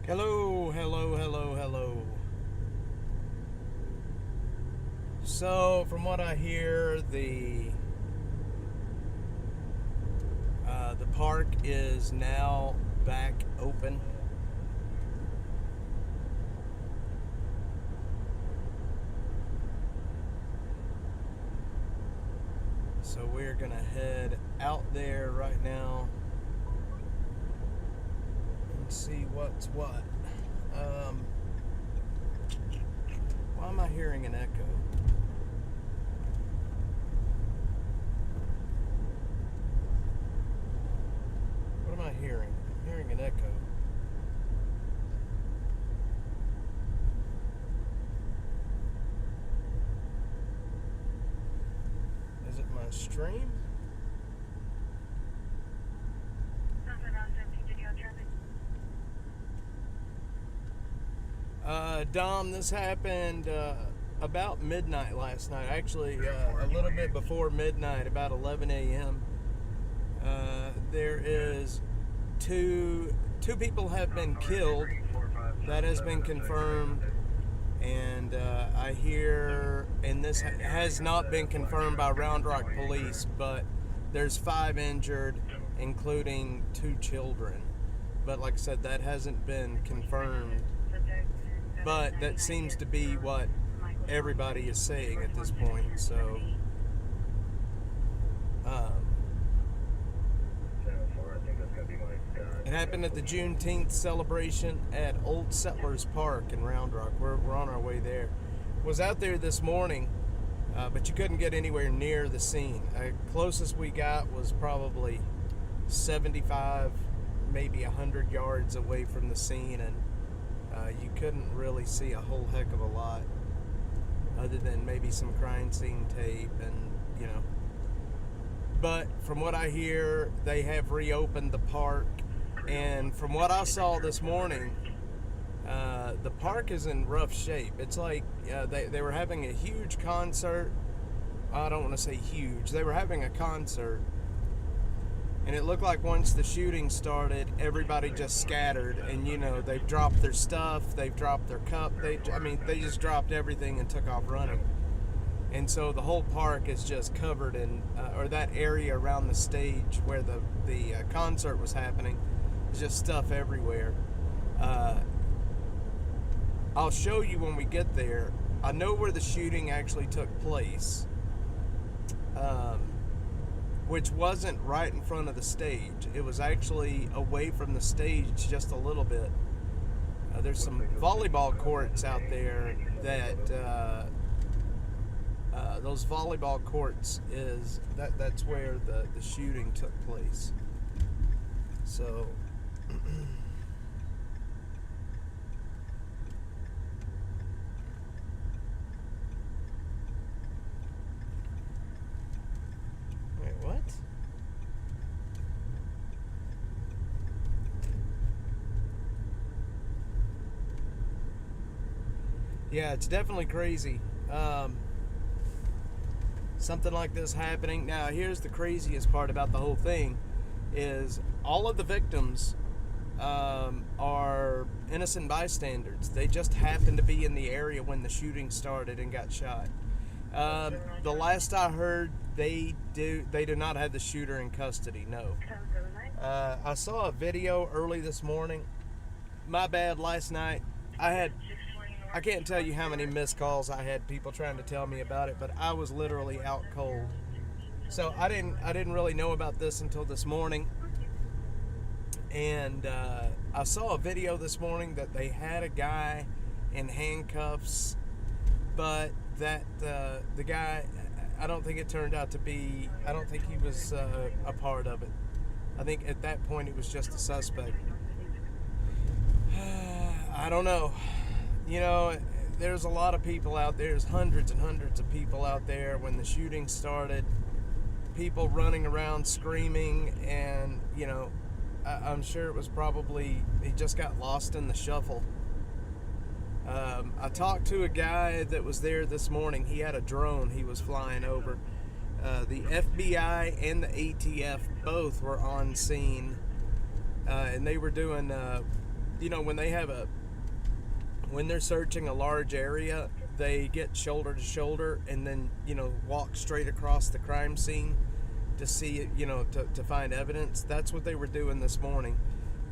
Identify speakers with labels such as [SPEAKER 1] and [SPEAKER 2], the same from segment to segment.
[SPEAKER 1] Hello, hello, hello, hello. So, from what I hear, the park is now back open. So we're gonna head out there right now and see what's what. Why am I hearing an echo? What am I hearing? I'm hearing an echo. Is it my stream? Dom, this happened about midnight last night. Actually, a little bit before midnight, about 11 a.m. There is two people have been killed. That has been confirmed. And I hear, and this has not been confirmed by Round Rock Police, but there's 5 injured, including 2 children. But like I said, that hasn't been confirmed. But that seems to be what everybody is saying at this point. So, it happened at the Juenteenth celebration at Old Settlers Park in Round Rock. We're on our way there. Was out there this morning, but you couldn't get anywhere near the scene. Closest we got was probably 75, maybe 100 yards away from the scene, and you couldn't really see a whole heck of a lot other than maybe some crime scene tape and, you know. But from what I hear, they have reopened the park, and from what I saw this morning, the park is in rough shape. It's like they were having a huge concert. I don't want to say huge. They were having a concert, and it looked like once the shooting started, everybody just scattered, and you know, they've dropped their stuff, they've dropped their cup, they just dropped everything and took off running. And so the whole park is just covered in, or that area around the stage where the concert was happening, is just stuff everywhere. I'll show you when we get there. I know where the shooting actually took place, which wasn't right in front of the stage. It was actually away from the stage just a little bit. There's some volleyball courts out there that those volleyball courts that's where the shooting took place. So wait, what? Yeah, it's definitely crazy. Something like this happening. Now, here's the craziest part about the whole thing is all of the victims are innocent bystanders. They just happened to be in the area when the shooting started and got shot. The last I heard, they do not have the shooter in custody. No. I saw a video early this morning. My bad. Last night I can't tell you how many missed calls I had, people trying to tell me about it, but I was literally out cold. So I didn't really know about this until this morning. And I saw a video this morning that they had a guy in handcuffs, but that the guy, I don't think it turned out to be, I don't think he was a part of it. I think at that point it was just a suspect. I don't know. You know, there's a lot of people out there. There's hundreds and hundreds of people out there when the shooting started. People running around screaming, and, you know, I'm sure it was probably, he just got lost in the shuffle. I talked to a guy that was there this morning. He had a drone he was flying over. The FBI and the ATF both were on scene, and they were doing when when they're searching a large area, they get shoulder to shoulder and then, walk straight across the crime scene to see, to find evidence. That's what they were doing this morning.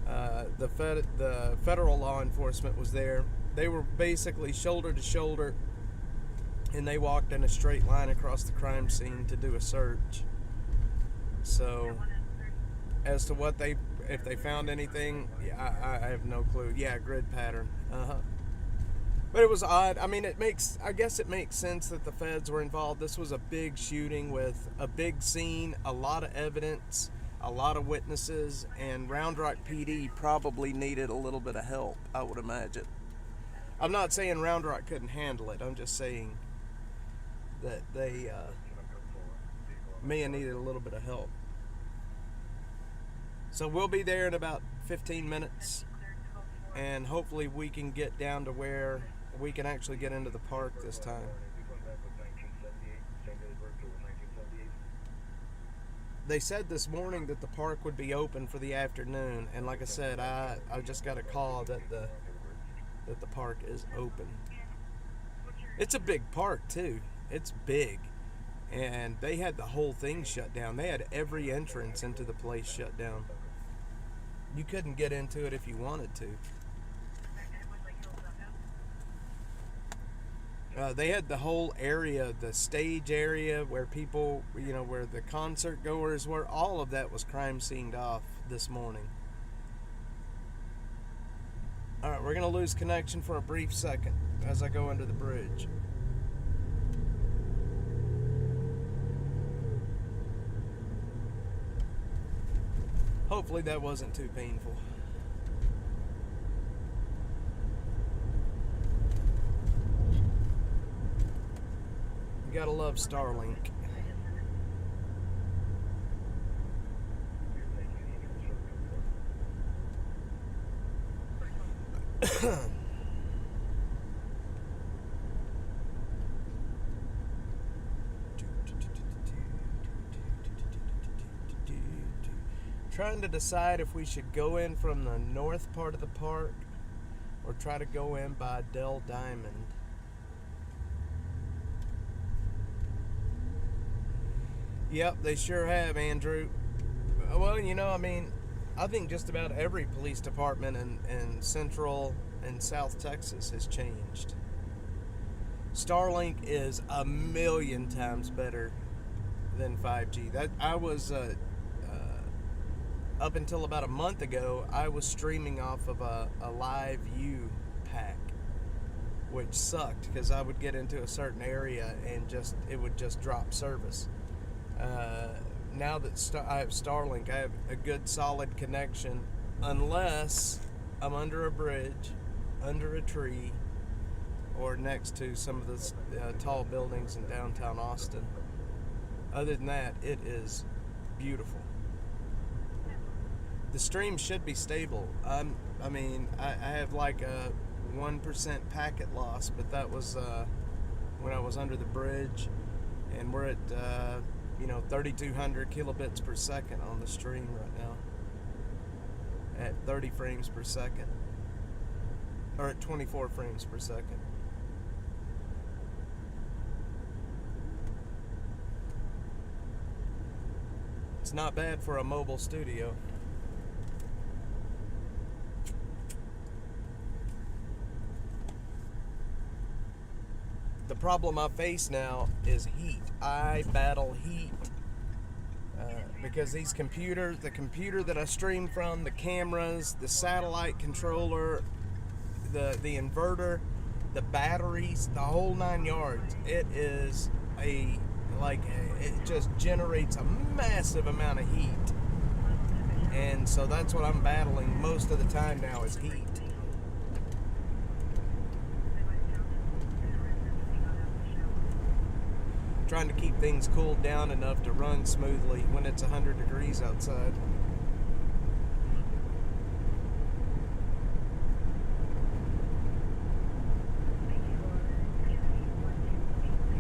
[SPEAKER 1] The federal law enforcement was there. They were basically shoulder to shoulder, and they walked in a straight line across the crime scene to do a search. So, as to if they found anything, I have no clue. Yeah, grid pattern. But it was odd. I mean, I guess it makes sense that the feds were involved. This was a big shooting with a big scene, a lot of evidence, a lot of witnesses, and Round Rock PD probably needed a little bit of help, I would imagine. I'm not saying Round Rock couldn't handle it. I'm just saying that they may have needed a little bit of help. So we'll be there in about 15 minutes, and hopefully we can get down to where we can actually get into the park this time. They said this morning that the park would be open for the afternoon, and like I said, I just got a call that the park is open. It's a big park too. It's big, and they had the whole thing shut down. They had every entrance into the place shut down. You couldn't get into it if you wanted to. They had the whole area, the stage area where people, where the concert goers were, all of that was crime scened off this morning. Alright, we're going to lose connection for a brief second as I go under the bridge. Hopefully that wasn't too painful. You gotta love Starlink. Trying to decide if we should go in from the north part of the park or try to go in by Dell Diamond. Yep, they sure have, Andrew. Well, I think just about every police department in Central and South Texas has changed. Starlink is a million times better than 5G. That I was up until about a month ago, I was streaming off of a Live View pack, which sucked because I would get into a certain area and it would just drop service. Now that I have Starlink, I have a good solid connection, unless I'm under a bridge, under a tree, or next to some of the tall buildings in downtown Austin. Other than that, it is beautiful. The stream should be stable. I have like a 1% packet loss, but that was when I was under the bridge, and we're at 3,200 kilobits per second on the stream right now, at 30 frames per second, or at 24 frames per second. It's not bad for a mobile studio. The problem I face now is heat. I battle heat because the computer that I stream from, the cameras, the satellite controller, the inverter, the batteries, the whole 9 yards. It is it just generates a massive amount of heat. And so that's what I'm battling most of the time now is heat. Trying to keep things cooled down enough to run smoothly when it's 100 degrees outside.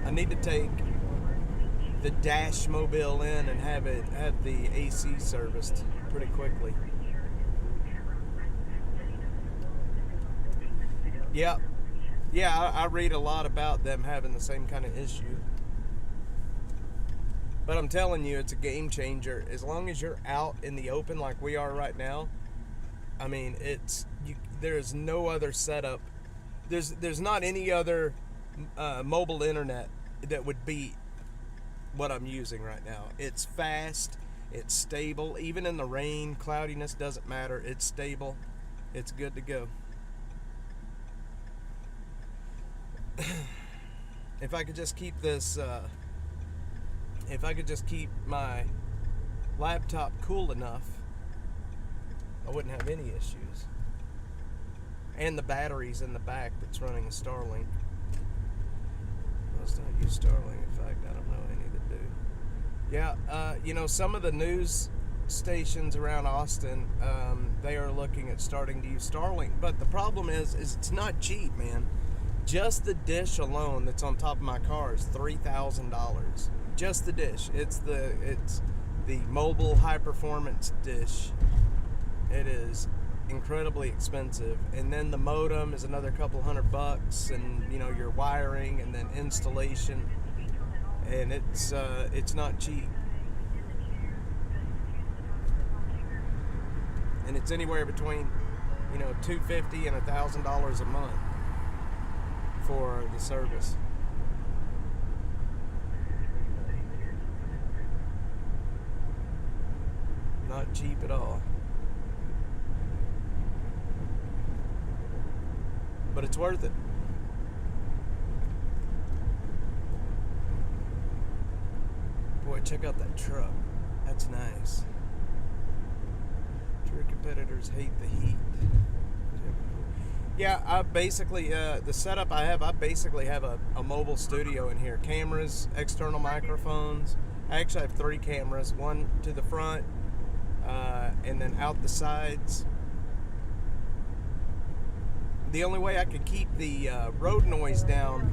[SPEAKER 1] I need to take the Dash Mobile in and have the AC serviced pretty quickly. Yeah, yeah, I read a lot about them having the same kind of issue. But I'm telling you, it's a game changer. As long as you're out in the open like we are right now, I mean, there's no other setup. There's not any other mobile internet that would beat what I'm using right now. It's fast, it's stable. Even in the rain, cloudiness doesn't matter. It's stable. It's good to go. If I could just keep this, if I could just keep my laptop cool enough, I wouldn't have any issues. And the battery's in the back that's running a Starlink. Must not use Starlink. In fact, I don't know any that do. Yeah, some of the news stations around Austin, they are looking at starting to use Starlink. But the problem is it's not cheap, man. Just the dish alone that's on top of my car is $3,000. Just the dish. It's the mobile high performance dish. It is incredibly expensive, and then the modem is another couple $100, and your wiring and then installation, and it's not cheap, and it's anywhere between $250 and $1,000 a month for the service. Not cheap at all. But it's worth it. Boy, check out that truck. That's nice. Your competitors hate the heat. Yeah, I basically, the setup I basically have a mobile studio in here. Cameras, external microphones. I actually have 3 cameras. One to the front, and then out the sides. The only way I could keep the road noise down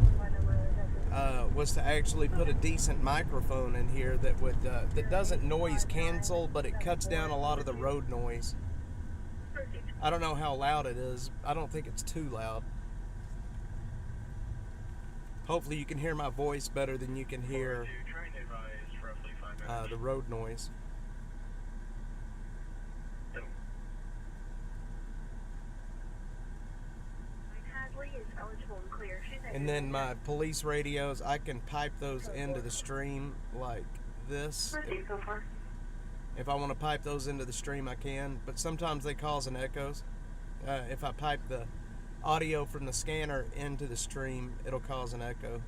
[SPEAKER 1] was to actually put a decent microphone in here that doesn't noise cancel, but it cuts down a lot of the road noise. I don't know how loud it is. I don't think it's too loud. Hopefully you can hear my voice better than you can hear the road noise. And then my police radios, I can pipe those into the stream like this. If I want to pipe those into the stream, I can. But sometimes they cause an echoes. If I pipe the audio from the scanner into the stream, it'll cause an echo.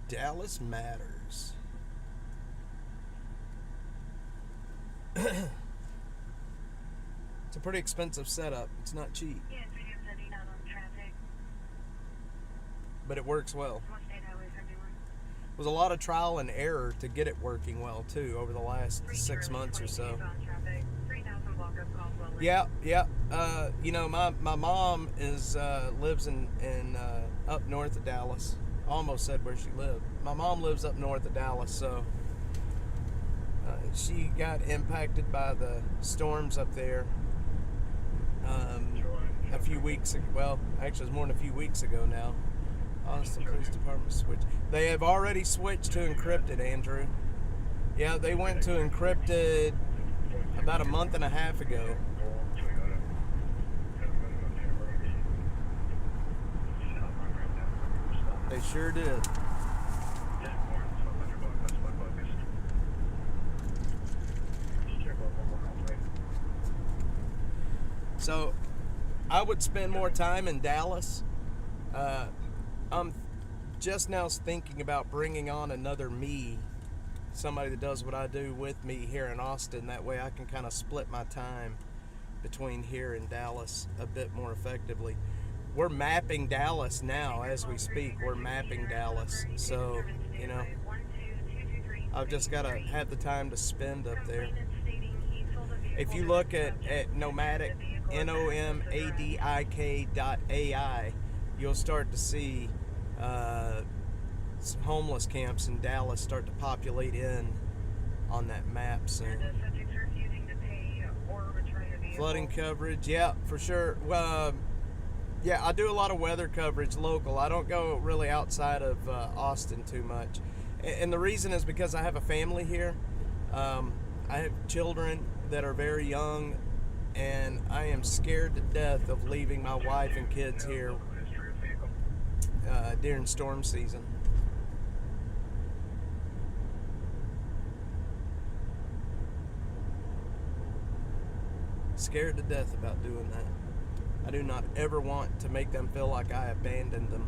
[SPEAKER 1] Dallas matters. It's a pretty expensive setup. It's not cheap.
[SPEAKER 2] Yes, we do study not on traffic.
[SPEAKER 1] But it works well.
[SPEAKER 2] What state highways are doing?
[SPEAKER 1] It was a lot of trial and error to get it working well too over the last 6 months or so. Yeah. My mom lives in up north of Dallas. Almost said where she lived. My mom lives up north of Dallas, so she got impacted by the storms up there a few weeks ago. Well, actually, it was more than a few weeks ago now. Austin Police Department switched. They have already switched to encrypted, Andrew. Yeah, they went to encrypted about a month and a half ago. They sure did. So, I would spend more time in Dallas. I'm just now thinking about bringing on another me, somebody that does what I do with me here in Austin. That way I can kind of split my time between here and Dallas a bit more effectively. We're mapping Dallas now as we speak. We're mapping Dallas. So, I've just got to have the time to spend up there. If you look at Nomadic, NOMADIK.ai, you'll start to see some homeless camps in Dallas start to populate in on that map soon.
[SPEAKER 2] The subjects are refusing to pay or return
[SPEAKER 1] Flooding coverage, yeah, for sure. Yeah, I do a lot of weather coverage local. I don't go really outside of Austin too much. And the reason is because I have a family here. I have children that are very young, and I am scared to death of leaving my wife and kids here during storm season. Scared to death about doing that. I do not ever want to make them feel like I abandoned them.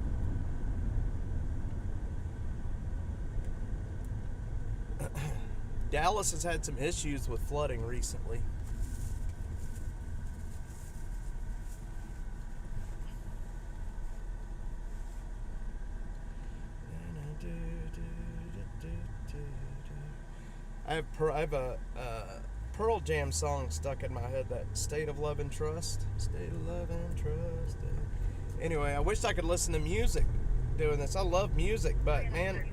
[SPEAKER 1] Dallas has had some issues with flooding recently. I have a Pearl Jam song stuck in my head, that State of Love and Trust. State of Love and Trust. Anyway, I wish I could listen to music doing this. I love music, but man,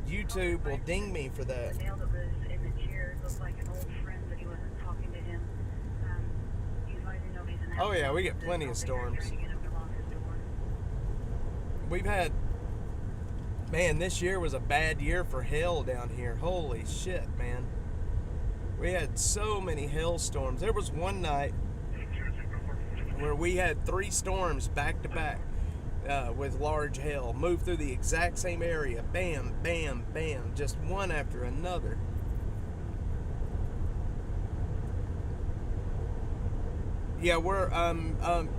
[SPEAKER 1] YouTube will ding me for that.
[SPEAKER 2] The male that was in the chair looked like an old friend, but he wasn't talking to him. He's letting him know he's in the
[SPEAKER 1] Oh yeah,
[SPEAKER 2] house.
[SPEAKER 1] we get plenty of storms.
[SPEAKER 2] Trying to get him to lock his door.
[SPEAKER 1] We've had, man, this year was a bad year for hail down here. Holy shit, man. We had so many hailstorms. There was one night where we had 3 storms back to back with large hail move through the exact same area. Bam, bam, bam, just one after another. Yeah, we're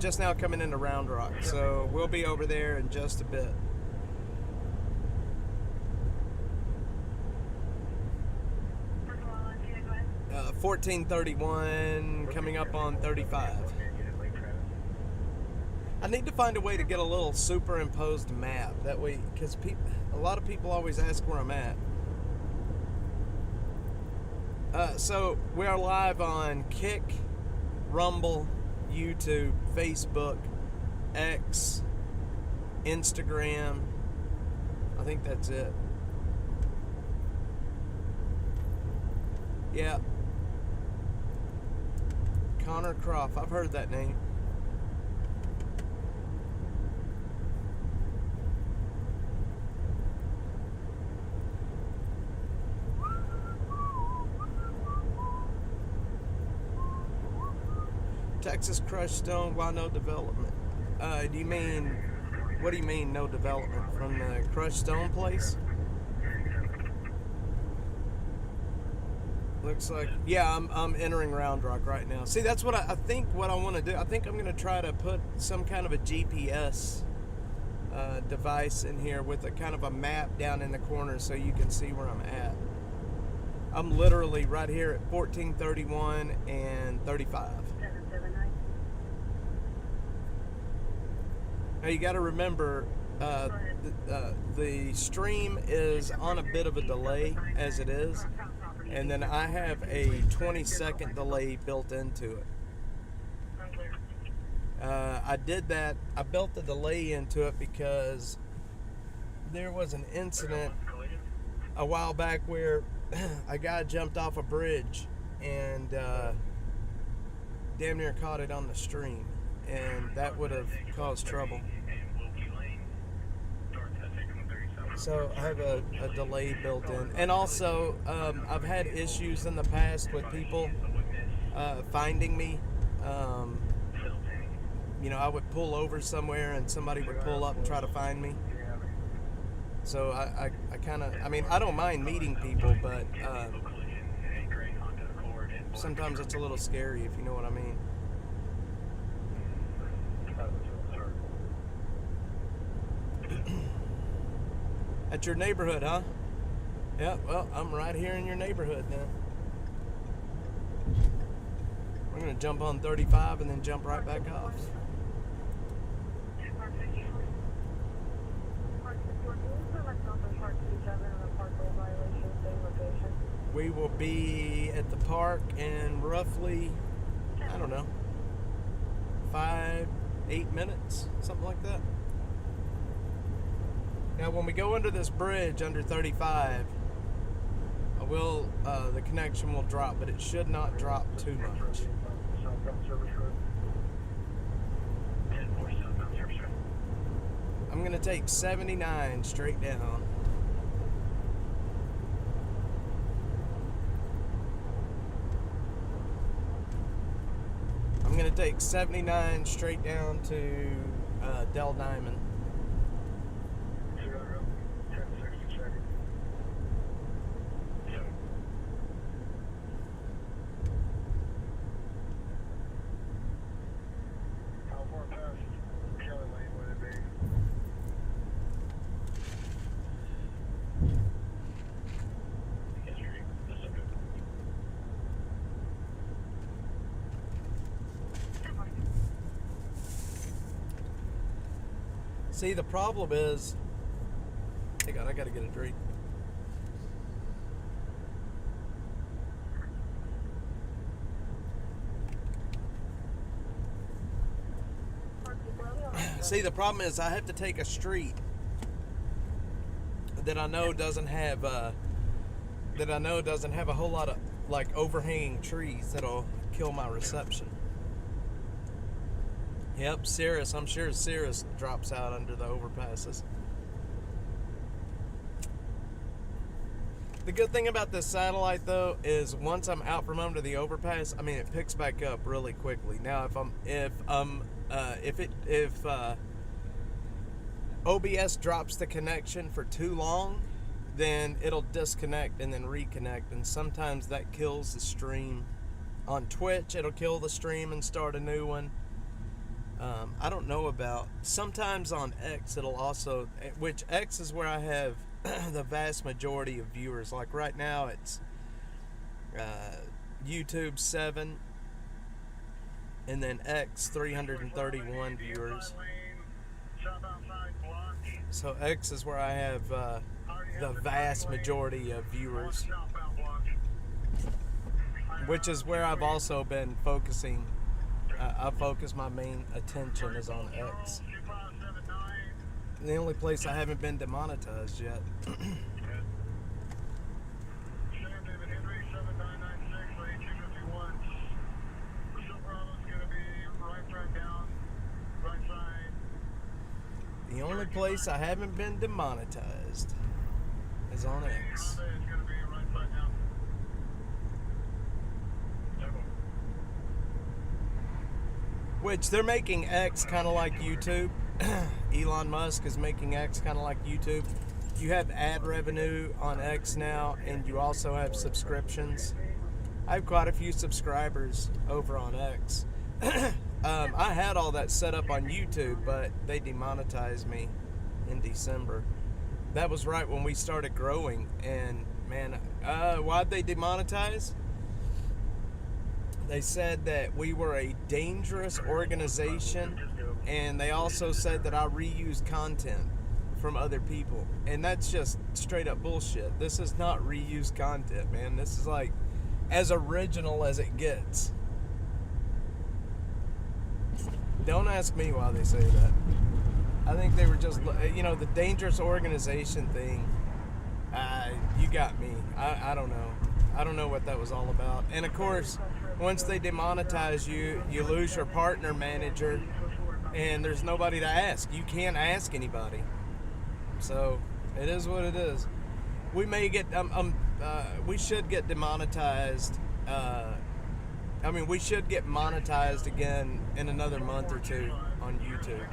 [SPEAKER 1] just now coming into Round Rock, so we'll be over there in just a bit.
[SPEAKER 2] First of all, let's see, go ahead.
[SPEAKER 1] 1431 coming up on 35. I need to find a way to get a little superimposed map. That way, because a lot of people always ask where I'm at. So we are live on Kick, Rumble, YouTube, Facebook, X, Instagram. I think that's it. Yeah. Connor Croft. I've heard that name. Texas crushed stone, why no development? What do you mean no development? From the crushed stone place? Looks like, yeah, I'm entering Round Rock right now. See, that's what I think what I want to do. I think I'm going to try to put some kind of a GPS device in here with a kind of a map down in the corner so you can see where I'm at. I'm literally right here at 1431 and 35.
[SPEAKER 2] 779.
[SPEAKER 1] Now you got to remember, the stream is on a bit of a delay as it is, and then I have a 20-second delay built into it. I did that. I built the delay into it because there was an incident a while back where a guy jumped off a bridge and damn near caught it on the stream, and that would have caused trouble. So I have a delay built in. And also, I've had issues in the past with people finding me. You know, I would pull over somewhere and somebody would pull up and try to find me. So I kind of, I mean, I don't mind meeting people, but sometimes it's a little scary, if you know what I mean. At your neighborhood, huh? Yeah, well, I'm right here in your neighborhood now. We're going to jump on 35 and then jump right back off. We will be at the park in roughly, I don't know, 5-8 minutes, something like that. Now, when we go under this bridge under 35, the connection will drop, but it should not drop too much. I'm gonna take 79 straight down. I'm gonna take 79 straight down to Del Diamond. See, the problem is, hang on, I gotta get a drink. See, the problem is I have to take a street that I know doesn't have a whole lot of like overhanging trees that'll kill my reception. Yep, Cirrus. I'm sure Cirrus drops out under the overpasses. The good thing about this satellite, though, is once I'm out from under the overpass, I mean, it picks back up really quickly. Now, if OBS drops the connection for too long, then it'll disconnect and then reconnect, and sometimes that kills the stream. On Twitch, it'll kill the stream and start a new one. I don't know about, sometimes on X it'll also, which X is where I have the vast majority of viewers. Like right now it's YouTube 7 and then X 331 viewers. So X is where I have the vast majority of viewers, which is where I've also been focusing. I focus my main attention is on X. The only place I haven't been demonetized yet. The only place I haven't been demonetized is on X. Which they're making X kind of like YouTube. Elon Musk is making X kind of like YouTube. You have ad revenue on X now, and you also have subscriptions. I have quite a few subscribers over on X. I had all that set up on YouTube, but they demonetized me in December. That was right when we started growing, and man, why'd they demonetize? They said that we were a dangerous organization, and they also said that I reused content from other people. And that's just straight up bullshit. This is not reused content, man. This is like as original as it gets. Don't ask me why they say that. I think they were just, the dangerous organization thing. You got me. I don't know. I don't know what that was all about. And of course, once they demonetize you, you lose your partner manager, and there's nobody to ask. You can't ask anybody. So it is what it is. We may get, we should get demonetized. We should get monetized again in another month or two on YouTube.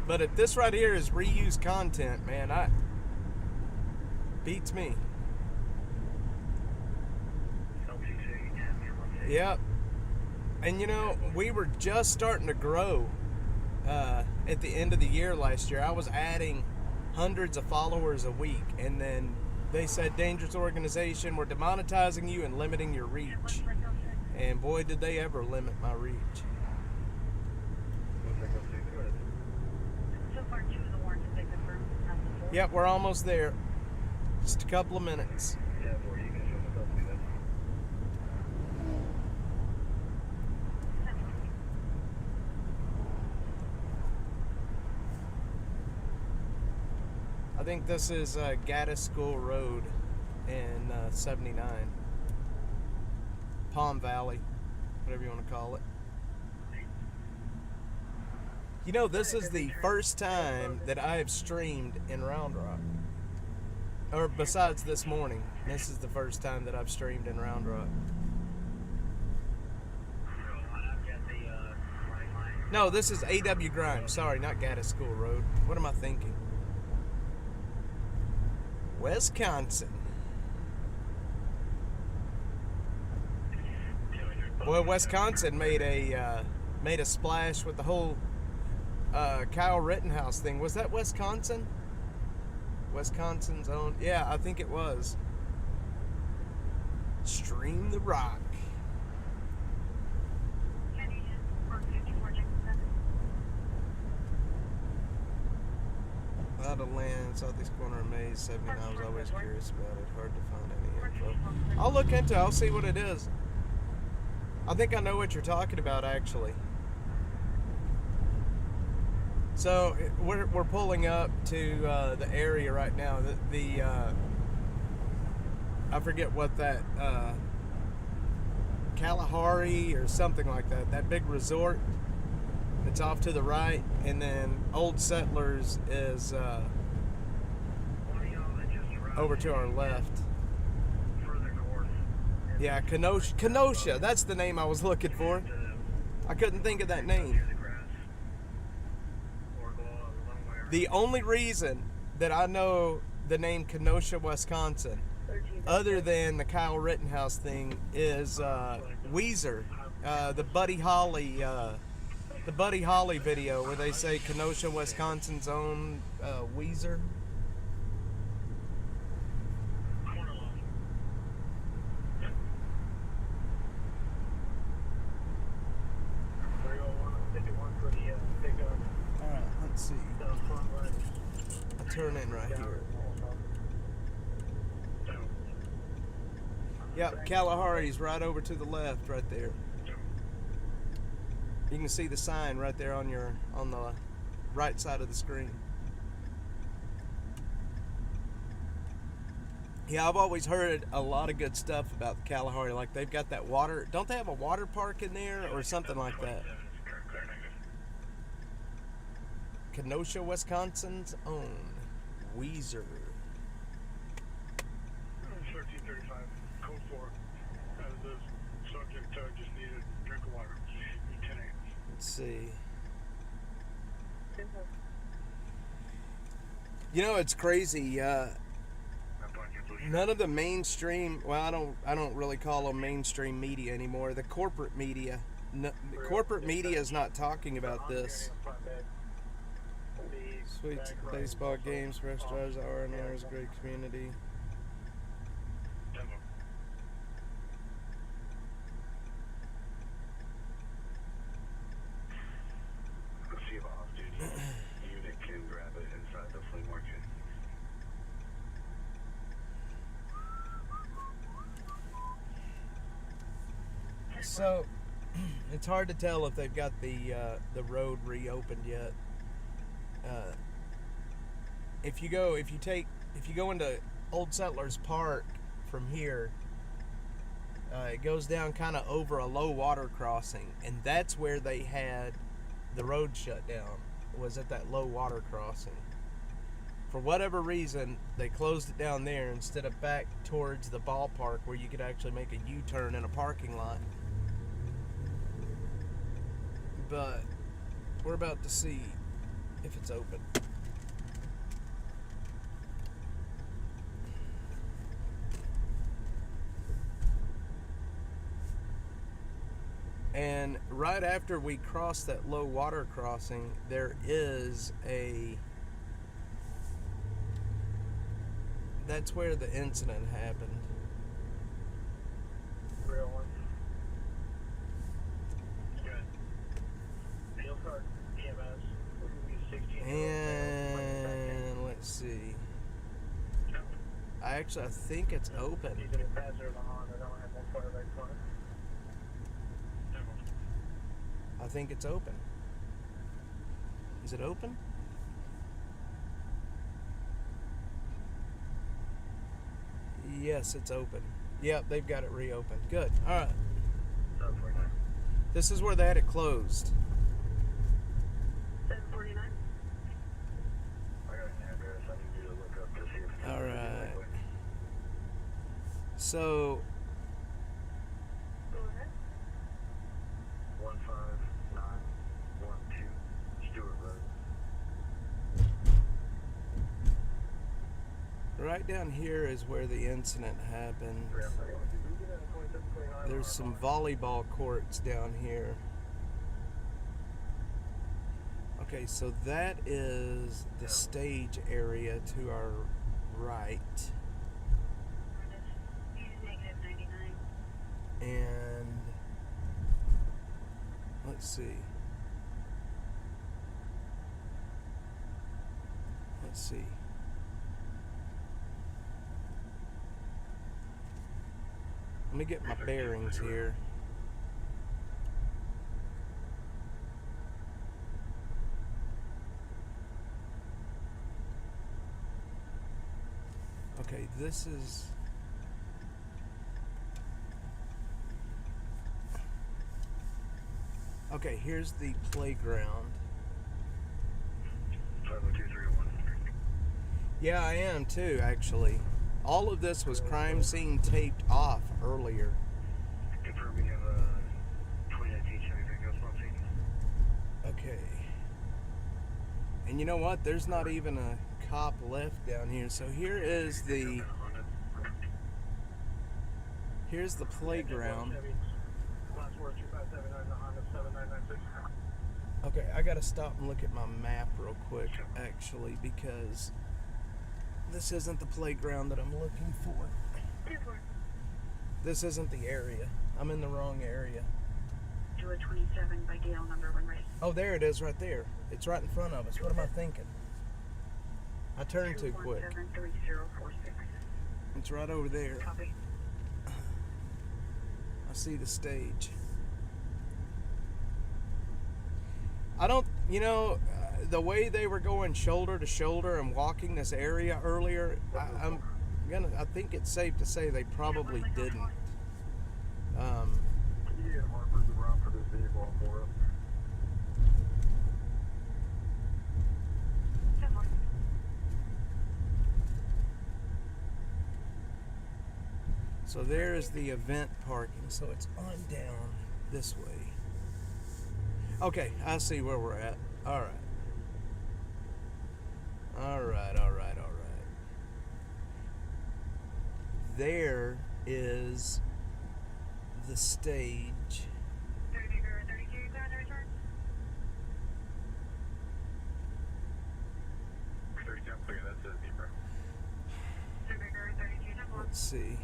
[SPEAKER 1] But if this right here is reused content, man, beats me. Yep. And we were just starting to grow at the end of the year last year. I was adding hundreds of followers a week, and then they said, dangerous organization, we're demonetizing you and limiting your reach. And boy, did they ever limit my reach. Yep, we're almost there. Just a couple of minutes. I think this is Gaddis School Road in 79. Palm Valley, whatever you want to call it. You know, this is the first time that I have streamed in Round Rock. Or besides this morning, this is the first time that I've streamed in Round Rock. No, this is A.W. Grimes. Sorry, not Gaddis School Road. What am I thinking? Wisconsin. Boy, Wisconsin made a splash with the whole Kyle Rittenhouse thing. Was that Wisconsin? Wisconsin's own? Yeah, I think it was. Stream the Rock. Out of land, southeast corner of Maze 79. I was always curious about it. Hard to find any info. I'll look into it. I'll see what it is. I think I know what you're talking about, actually. So we're pulling up to the area right now. The I forget what that Kalahari or something like that. That big resort. It's off to the right, and then Old Settlers is over to our left. Yeah, Kenosha. That's the name I was looking for. I couldn't think of that name. The only reason that I know the name Kenosha, Wisconsin, other than the Kyle Rittenhouse thing, is Weezer, the Buddy Holly. The Buddy Holly video where they say Kenosha, Wisconsin's own Weezer. Alright, let's see. I'll turn in right here. Yep, Kalahari's right over to the left right there. You can see the sign right there on the right side of the screen. Yeah, I've always heard a lot of good stuff about the Kalahari. Like they've got that water. Don't they have a water park in there or something like that? Kenosha, Wisconsin's own Weezer.
[SPEAKER 3] 1335, code 4. The subject just needed a drink of water.
[SPEAKER 1] Let's see. You know, it's crazy. None of the mainstream, well, I don't really call them mainstream media anymore. The corporate media, the corporate media is not talking about this. Sweet baseball games, fresh drives, R&R is a great community.
[SPEAKER 3] Unit can grab it inside the flea market.
[SPEAKER 1] So it's hard to tell if they've got the road reopened yet. If you go into Old Settlers Park from here, it goes down kind of over a low water crossing, and that's where they had the road shut down, was at that low water crossing. For whatever reason, they closed it down there instead of back towards the ballpark where you could actually make a U-turn in a parking lot. But we're about to see if it's open. And right after we cross that low water crossing, there is that's where the incident happened.
[SPEAKER 3] Real one. Good. Field card, EMS, 16.
[SPEAKER 1] And let's see. I think it's open. I think it's open. Is it open? Yes, it's open. Yep, they've got it reopened. Good. All right.
[SPEAKER 3] 749.
[SPEAKER 1] This is where they had it closed.
[SPEAKER 2] 749.
[SPEAKER 3] I got an address I need you to look up to see if it's
[SPEAKER 1] All right.
[SPEAKER 3] that way.
[SPEAKER 1] So,
[SPEAKER 2] Go ahead.
[SPEAKER 3] 15912 Stewart Road.
[SPEAKER 1] right down here is where the incident happened. There's some volleyball courts down here. Okay, so that is the stage area to our right.
[SPEAKER 2] Negative 99.
[SPEAKER 1] And let's see. Let's see. Let me get my bearings here. Okay, this is... Okay, here's the playground.
[SPEAKER 3] 50231.
[SPEAKER 1] Yeah, I am too, actually. All of this was crime scene taped off earlier.
[SPEAKER 3] Confirming of 2019 Chevy pickup on scene.
[SPEAKER 1] Okay. And you know what? There's not even a cop left down here. So here is the... Here's the playground.
[SPEAKER 3] Last word 2579, the Honda 7996.
[SPEAKER 1] Okay, I gotta stop and look at my map real quick, actually, because this isn't the playground that I'm looking for.
[SPEAKER 2] 24.
[SPEAKER 1] This isn't the area. I'm in the wrong area.
[SPEAKER 2] July 27 by Gale, number 1 right.
[SPEAKER 1] Oh, there it is right there. It's right in front of us. What am I thinking? I turned too quick.
[SPEAKER 2] 2173046.
[SPEAKER 1] It's right over there.
[SPEAKER 2] Copy.
[SPEAKER 1] I see the stage. I don't, the way they were going shoulder to shoulder and walking this area earlier, I think it's safe to say they probably didn't.
[SPEAKER 3] Yeah, Harper's around for this vehicle on Mora.
[SPEAKER 2] 10-4.
[SPEAKER 1] So there is the event parking. So it's on down this way. Okay, I see where we're at. All right. There is the stage.
[SPEAKER 2] 32, clear the return.
[SPEAKER 3] 37 clear, that's a zebra.
[SPEAKER 2] 32, 10-4.
[SPEAKER 1] Let's see.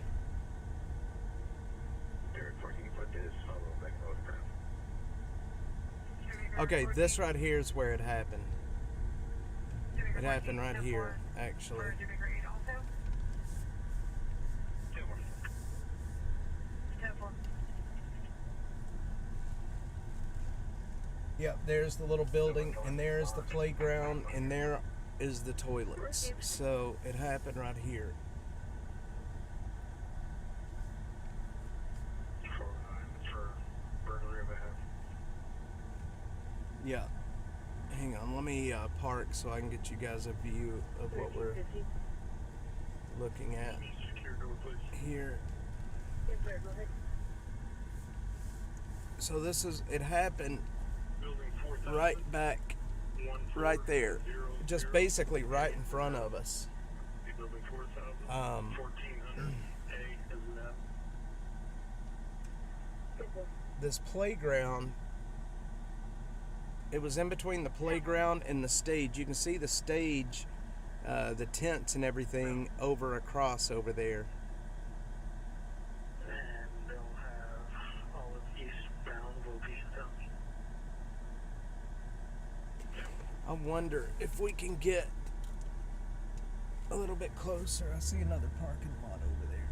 [SPEAKER 3] Derek, 14 foot this, follow back north ground.
[SPEAKER 1] Okay, this right here is where it happened. It happened right here, actually. Yep, there's the little building, and there's the playground, and there is the toilets. So it happened right here.
[SPEAKER 3] For burglary of a house.
[SPEAKER 1] Yeah. Hang on, let me park so I can get you guys a view of what we're looking at
[SPEAKER 3] Secure door, please.
[SPEAKER 1] here.
[SPEAKER 2] Yes, sir. Go ahead.
[SPEAKER 1] So it happened
[SPEAKER 3] Building 4000.
[SPEAKER 1] right back, right there. Just basically right in front of us.
[SPEAKER 3] Building 4000. 1400. A is that.
[SPEAKER 1] This playground, it was in between the playground and the stage. You can see the stage, the tents and everything across over there.
[SPEAKER 3] And they'll have all of eastbound locations out.
[SPEAKER 1] I wonder if we can get a little bit closer. I see another parking lot over there.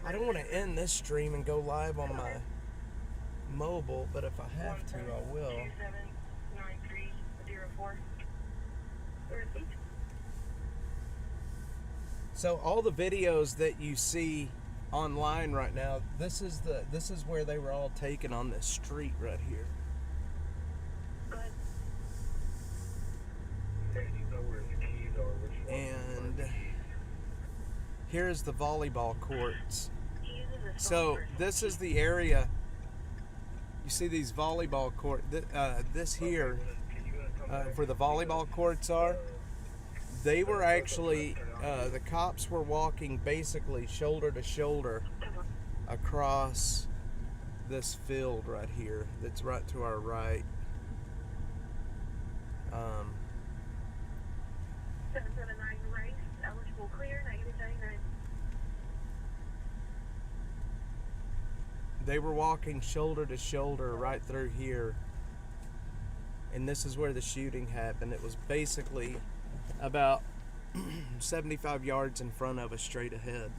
[SPEAKER 1] I don't want to end this stream and go live on my mobile, but if I have to, I will.
[SPEAKER 2] 279304.
[SPEAKER 1] So all the videos that you see online right now. This is where they were all taken, on this street right here.
[SPEAKER 2] Go ahead.
[SPEAKER 3] Hey, do you know where the keys are? Which one?
[SPEAKER 1] And here's the volleyball courts.
[SPEAKER 2] He uses his phone
[SPEAKER 1] So
[SPEAKER 2] for
[SPEAKER 1] this is the area. You see these volleyball court. This here,
[SPEAKER 3] Can you come back?
[SPEAKER 1] where the volleyball courts are. They were actually, the cops were walking basically shoulder to shoulder across this field right here. That's right to our right.
[SPEAKER 2] 779 race, eligible clear, -99.
[SPEAKER 1] They were walking shoulder to shoulder right through here. And this is where the shooting happened. It was basically about 75 yards in front of us, straight ahead.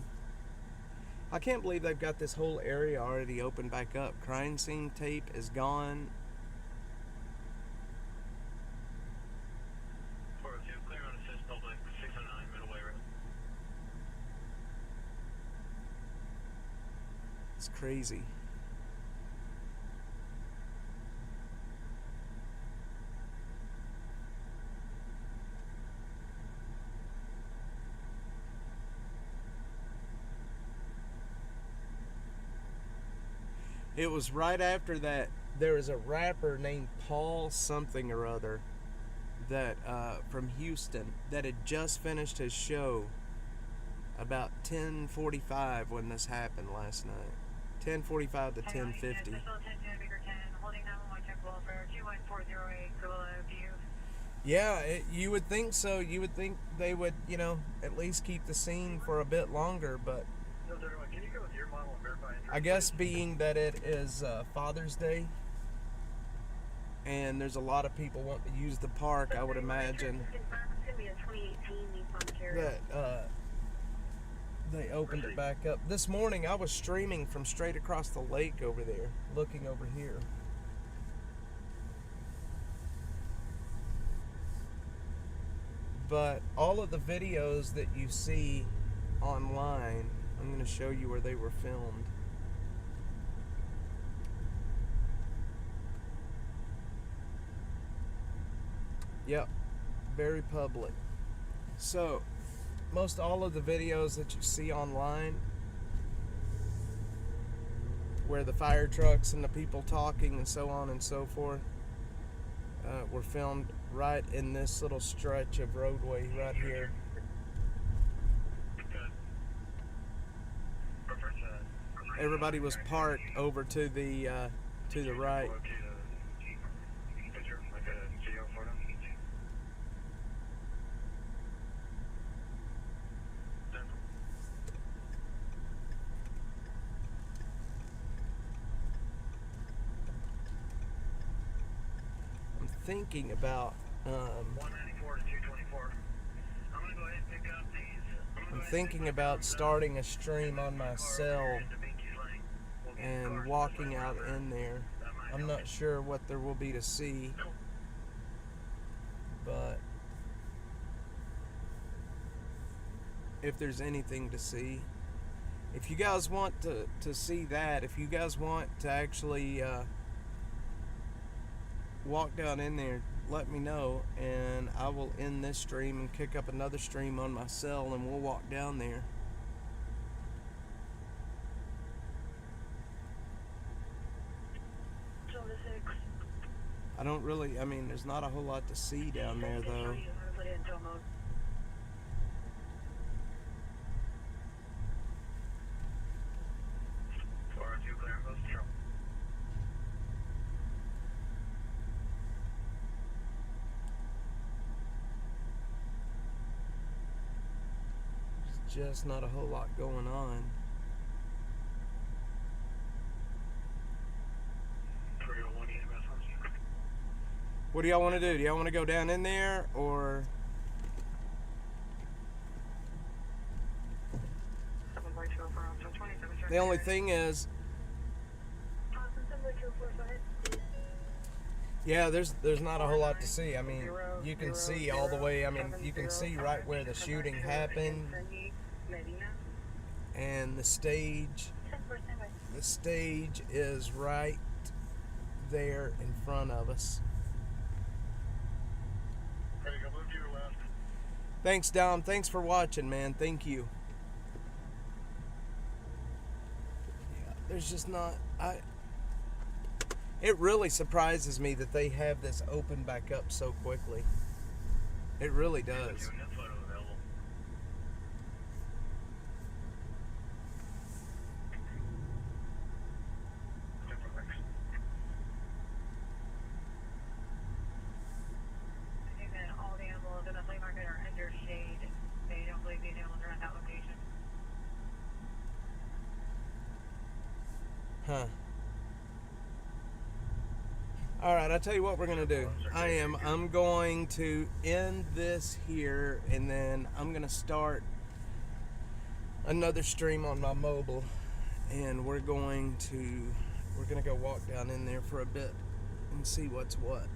[SPEAKER 1] I can't believe they've got this whole area already opened back up. Crime scene tape is gone.
[SPEAKER 3] Clear on assist public, 609 Middleway Road.
[SPEAKER 1] It's crazy. It was right after that. There was a rapper named Paul something or other that from Houston that had just finished his show about 10:45 when this happened last night. 10:45 to 10:50. Yeah, you would think so. You would think they would, at least keep the scene for a bit longer, but
[SPEAKER 3] No, can you go with your model and verify injury?
[SPEAKER 1] I guess being that it is Father's Day and there's a lot of people wanting to use the park, I would imagine that they opened it back up. This morning I was streaming from straight across the lake over there, looking over here. But all of the videos that you see online, I'm going to show you where they were filmed. Yep, very public. So, most all of the videos that you see online, where the fire trucks and the people talking and so on and so forth, were filmed right in this little stretch of roadway right here. Everybody was parked over to the right. I'm thinking about
[SPEAKER 3] 194 to 224. I'm gonna go ahead and pick up these.
[SPEAKER 1] I'm thinking about starting a stream on my cell and walking out in there. I'm not sure what there will be to see, but if there's anything to see, if you guys want to see that, if you guys want to actually walk down in there, let me know, and I will end this stream and kick up another stream on my cell, and we'll walk down there. I don't really, there's not a whole lot to see down there though. There's just not a whole lot going on. What do y'all want to do? Do y'all want to go down in there, or the only thing is, yeah, there's not a whole lot to see. You can see all the way. You can see right where the shooting happened, and the stage
[SPEAKER 2] 10% by
[SPEAKER 1] the stage is right there in front of us.
[SPEAKER 3] Craig, I'm looking to your left.
[SPEAKER 1] Thanks, Dom. Thanks for watching, man. Thank you. Yeah, there's just not it really surprises me that they have this open back up so quickly. It really does.
[SPEAKER 3] Juenteenth photo available.
[SPEAKER 2] I think that all the animals in the flea market are under shade. They don't believe these animals are at that location.
[SPEAKER 1] Huh. All right, I'll tell you what we're gonna do. I'm going to end this here, and then I'm gonna start another stream on my mobile, and we're gonna go walk down in there for a bit and see what's what.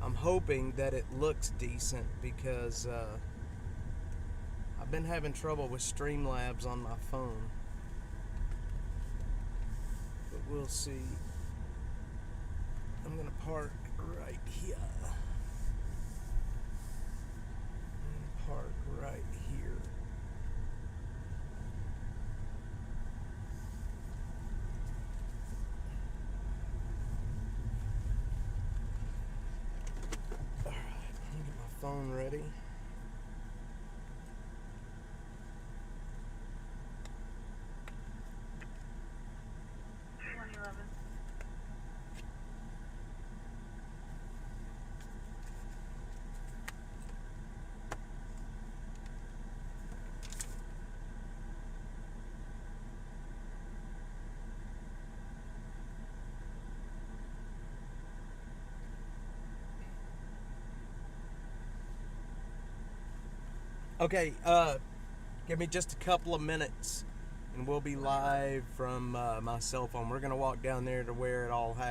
[SPEAKER 1] I'm hoping that it looks decent because I've been having trouble with Streamlabs on my phone, but we'll see. I'm gonna park right here. Park right here. All right, let me get my phone ready. Okay, give me just a couple of minutes and we'll be live from my cell phone. We're gonna walk down there to where it all happens.